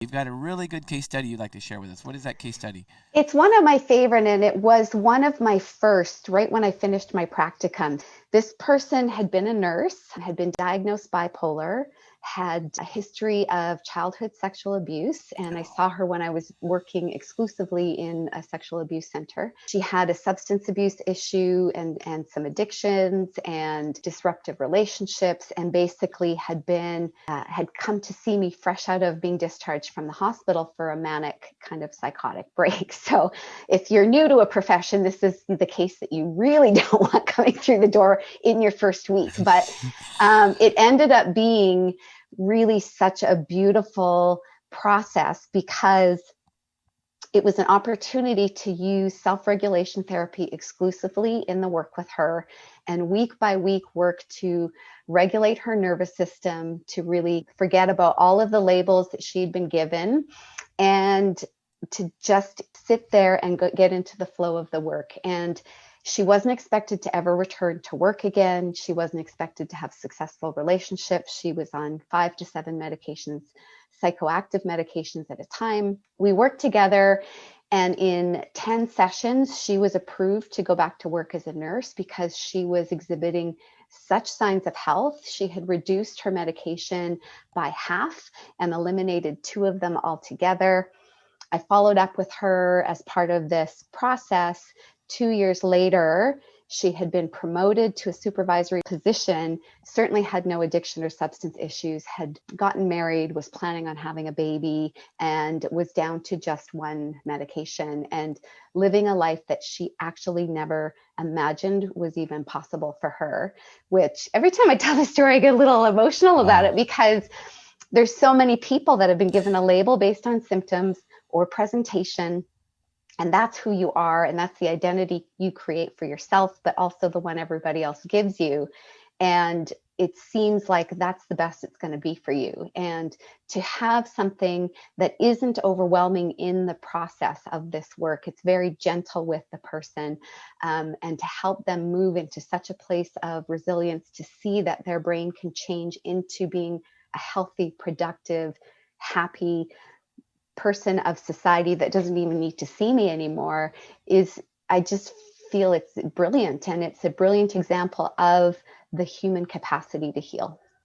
You've got a really good case study you'd like to share with us. What is that case study? It's one of my favorite, and it was one of my first right when I finished my practicum. This person had been a nurse, had been diagnosed bipolar, had a history of childhood sexual abuse, and I saw her when I was working exclusively in a sexual abuse center. She had a substance abuse issue and some addictions and disruptive relationships, and basically had come to see me fresh out of being discharged from the hospital for a manic kind of psychotic break. So if you're new to a profession, this is the case that you really don't want coming through the door in your first week. But it ended up being really such a beautiful process because it was an opportunity to use self-regulation therapy exclusively in the work with her, and week by week work to regulate her nervous system, to really forget about all of the labels that she'd been given, and to just sit there and get into the flow of the work. And she wasn't expected to ever return to work again. She wasn't expected to have successful relationships. She was on 5 to 7 medications, psychoactive medications at a time. We worked together, and in 10 sessions, she was approved to go back to work as a nurse because she was exhibiting such signs of health. She had reduced her medication by half and eliminated 2 of them altogether. I followed up with her as part of this process. 2 years later, she had been promoted to a supervisory position, certainly had no addiction or substance issues, had gotten married, was planning on having a baby, and was down to just 1 medication and living a life that she actually never imagined was even possible for her, which every time I tell the story, I get a little emotional about it because there's so many people that have been given a label based on symptoms or presentation. And that's who you are. And that's the identity you create for yourself, but also the one everybody else gives you. And it seems like that's the best it's going to be for you. And to have something that isn't overwhelming in the process of this work, it's very gentle with the person, and to help them move into such a place of resilience to see that their brain can change into being a healthy, productive, happy person of society that doesn't even need to see me anymore I just feel it's brilliant. And it's a brilliant example of the human capacity to heal.